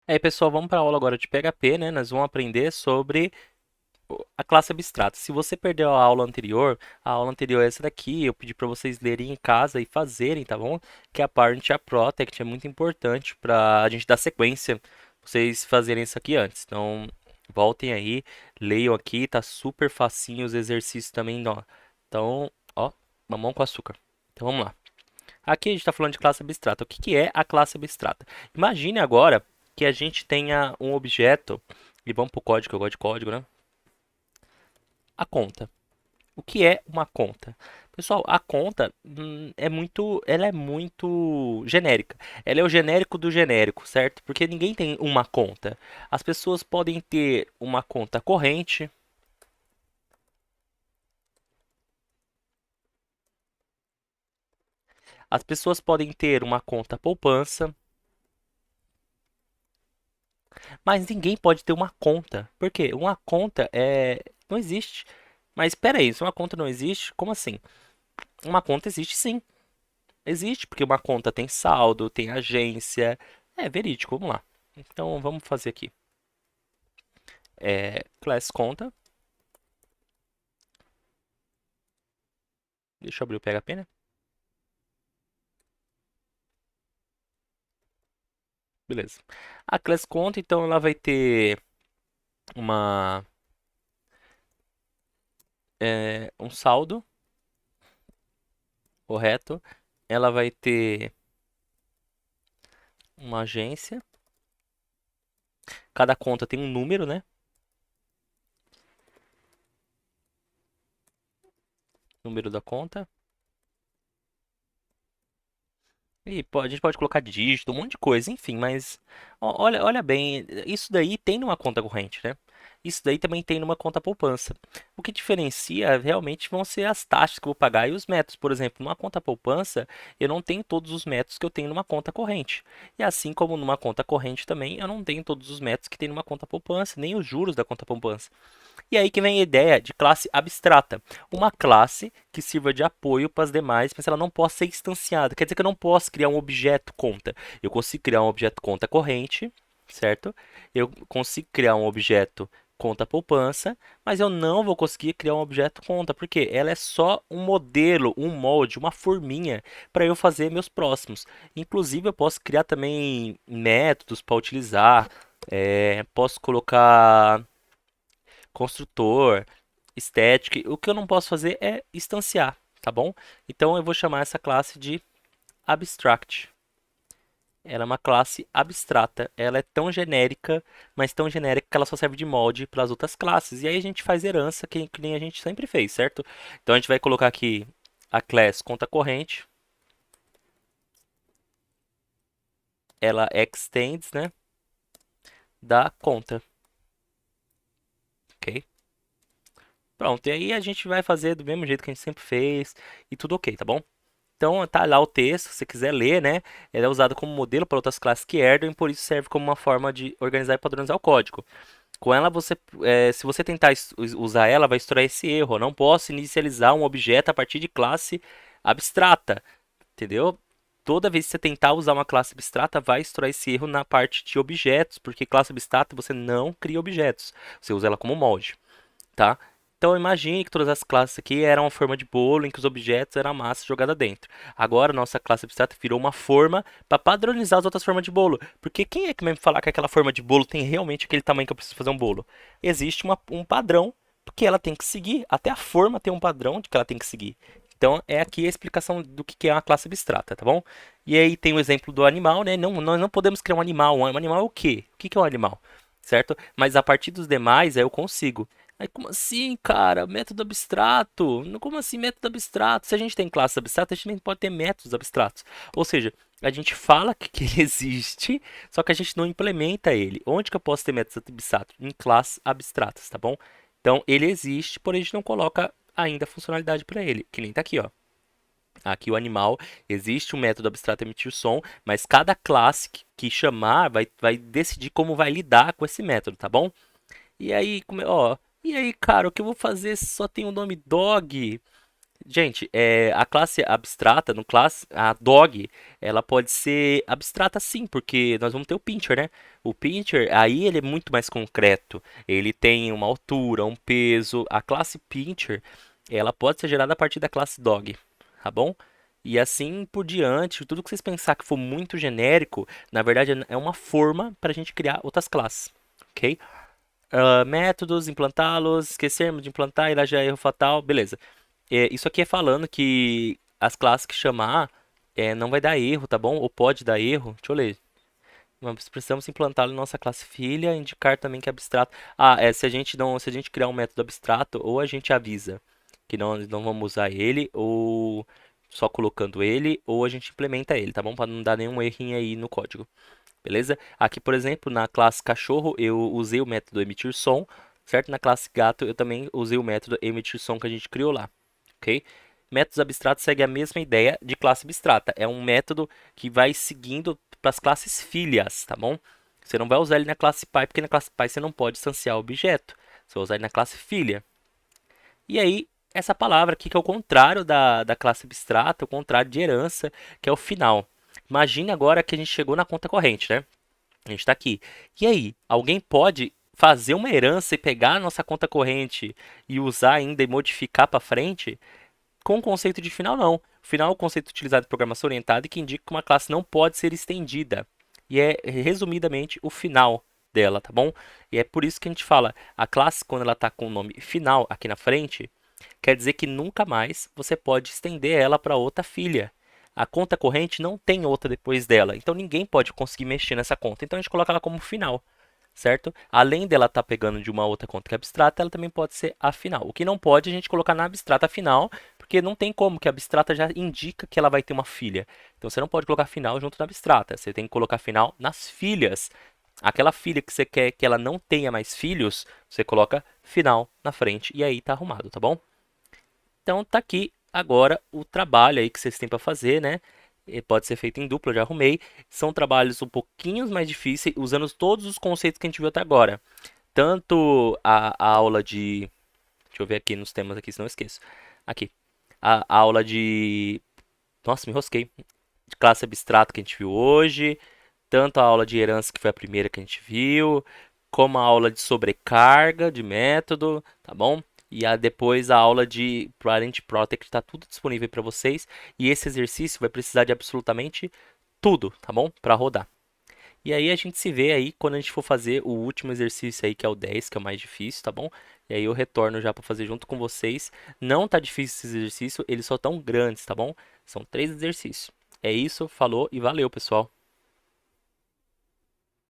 E aí, pessoal, vamos para a aula agora de PHP, né? Nós vamos aprender sobre a classe abstrata. Se você perdeu a aula anterior é essa daqui, eu pedi para vocês lerem em casa e fazerem, tá bom? Que é a parte a Protect é muito importante para a gente dar sequência, vocês fazerem isso aqui antes. Então, voltem aí, leiam aqui, tá super facinho os exercícios também, ó. Então, ó, mamão com açúcar. Então, vamos lá. Aqui a gente está falando de classe abstrata. O que que é a classe abstrata? Imagine agora que a gente tenha um objeto, e vamos para o código, eu gosto de código, né? A conta. O que é uma conta? Pessoal, a conta ela é muito genérica. Ela é o genérico do genérico, certo? Porque ninguém tem uma conta. As pessoas podem ter uma conta corrente, as pessoas podem ter uma conta poupança, mas ninguém pode ter uma conta. Por quê? Uma conta não existe. Mas espera aí, se uma conta não existe, como assim? Uma conta existe sim. Existe, porque uma conta tem saldo, tem agência. É verídico, vamos lá. Então vamos fazer aqui. Class conta. Deixa eu abrir o PHP, né? Beleza. A class conta, então, ela vai ter uma, um saldo, correto? Ela vai ter uma agência. Cada conta tem um número, né? Número da conta. E a gente pode colocar dígito, um monte de coisa, enfim, mas olha bem, isso daí tem numa conta corrente, né? Isso daí também tem numa conta poupança. O que diferencia realmente vão ser as taxas que eu vou pagar e os métodos. Por exemplo, numa conta poupança, eu não tenho todos os métodos que eu tenho numa conta corrente. E assim como numa conta corrente também, eu não tenho todos os métodos que tem numa conta poupança, nem os juros da conta poupança. E aí que vem a ideia de classe abstrata. Uma classe que sirva de apoio para as demais, mas ela não pode ser instanciada. Quer dizer que eu não posso criar um objeto conta. Eu consigo criar um objeto conta corrente, certo? Eu consigo criar um objeto conta poupança, mas eu não vou conseguir criar um objeto conta, porque ela é só um modelo, um molde, uma forminha para eu fazer meus próximos. Inclusive, eu posso criar também métodos para utilizar, posso colocar construtor, static. O que eu não posso fazer é instanciar, tá bom? Então eu vou chamar essa classe de abstract. Ela é uma classe abstrata. Ela é tão genérica, mas tão genérica que ela só serve de molde para as outras classes. E aí a gente faz herança que nem a gente sempre fez, certo? Então a gente vai colocar aqui a class conta corrente. Ela extends, né, da conta, ok? Pronto, e aí a gente vai fazer do mesmo jeito que a gente sempre fez e tudo ok, tá bom? Então tá lá o texto, se você quiser ler, né? Ela é usada como modelo para outras classes que herdam e por isso serve como uma forma de organizar e padronizar o código. Com ela, se você tentar usar ela, vai estourar esse erro. Eu não posso inicializar um objeto a partir de classe abstrata, entendeu? Toda vez que você tentar usar uma classe abstrata, vai estourar esse erro na parte de objetos, porque classe abstrata você não cria objetos, você usa ela como molde, tá? Então imagine que todas as classes aqui eram uma forma de bolo em que os objetos eram a massa jogada dentro. Agora nossa classe abstrata virou uma forma para padronizar as outras formas de bolo. Porque quem é que vai me falar que aquela forma de bolo tem realmente aquele tamanho que eu preciso fazer um bolo? Existe um padrão que ela tem que seguir. Até a forma tem um padrão de que ela tem que seguir. Então é aqui a explicação do que é uma classe abstrata, tá bom? E aí tem o exemplo do animal, né? Não, nós não podemos criar um animal. Um animal é o quê? O que é um animal? Certo? Mas a partir dos demais, eu consigo. Aí, como assim, cara? Método abstrato? Como assim método abstrato? Se a gente tem classes abstratas, a gente também pode ter métodos abstratos. Ou seja, a gente fala que ele existe, só que a gente não implementa ele. Onde que eu posso ter métodos abstratos? Em classes abstratas, tá bom? Então, ele existe, porém a gente não coloca ainda a funcionalidade para ele, que nem tá aqui, ó. Aqui o animal, existe um método abstrato emitir som, mas cada classe que chamar vai decidir como vai lidar com esse método, tá bom? E aí, ó, e aí, cara, o que eu vou fazer se só tem o nome dog? Gente, a classe abstrata, no classe, a dog, ela pode ser abstrata sim, porque nós vamos ter o pincher, né? O pincher, aí ele é muito mais concreto. Ele tem uma altura, um peso. A classe pincher, ela pode ser gerada a partir da classe dog, tá bom? E assim por diante, tudo que vocês pensar que for muito genérico, na verdade é uma forma para a gente criar outras classes, ok? Métodos, implantá-los, esquecermos de implantar, irá já erro fatal, beleza. Isso aqui é falando que as classes que chamar não vai dar erro, tá bom? Ou pode dar erro. Deixa eu ler. Nós precisamos implantá-lo em nossa classe filha, indicar também que é abstrato. Se a gente não, se a gente criar um método abstrato, ou a gente avisa que não vamos usar ele, ou só colocando ele, ou a gente implementa ele, tá bom? Para não dar nenhum errinho aí no código. Beleza? Aqui, por exemplo, na classe cachorro, eu usei o método emitir som, certo? Na classe gato, eu também usei o método emitir som que a gente criou lá, ok? Métodos abstratos seguem a mesma ideia de classe abstrata. É um método que vai seguindo para as classes filhas, tá bom? Você não vai usar ele na classe pai, porque na classe pai você não pode instanciar o objeto. Você vai usar ele na classe filha. E aí, essa palavra aqui que é o contrário da classe abstrata, o contrário de herança, que é o final. Imagine agora que a gente chegou na conta corrente, né? A gente está aqui. E aí, alguém pode fazer uma herança e pegar a nossa conta corrente e usar ainda e modificar para frente? Com o conceito de final, não. O final é o conceito utilizado em programação orientada e que indica que uma classe não pode ser estendida. E é, resumidamente, o final dela, tá bom? E é por isso que a gente fala, a classe, quando ela está com o nome final aqui na frente, quer dizer que nunca mais você pode estender ela para outra filha. A conta corrente não tem outra depois dela, então ninguém pode conseguir mexer nessa conta. Então a gente coloca ela como final, certo? Além dela estar pegando de uma outra conta que é abstrata, ela também pode ser a final. O que não pode a gente colocar na abstrata final, porque não tem como, que a abstrata já indica que ela vai ter uma filha. Então você não pode colocar final junto na abstrata, você tem que colocar final nas filhas. Aquela filha que você quer que ela não tenha mais filhos, você coloca final na frente e aí tá arrumado, tá bom? Então tá aqui agora o trabalho aí que vocês têm para fazer, né? Pode ser feito em dupla, eu já arrumei. São trabalhos um pouquinho mais difíceis, usando todos os conceitos que a gente viu até agora. Tanto a aula de. Deixa eu ver aqui nos temas aqui, senão eu esqueço. Aqui. A aula de. Nossa, me enrosquei. De classe abstrata que a gente viu hoje. Tanto a aula de herança, que foi a primeira que a gente viu, como a aula de sobrecarga de método, tá bom? E depois a aula de Parent Protect, está tudo disponível para vocês. E esse exercício vai precisar de absolutamente tudo, tá bom? Para rodar. E aí a gente se vê aí quando a gente for fazer o último exercício aí, que é o 10, que é o mais difícil, tá bom? E aí eu retorno já para fazer junto com vocês. Não tá difícil esse exercício, eles só tão grandes, tá bom? São 3 exercícios. É isso, falou e valeu, pessoal.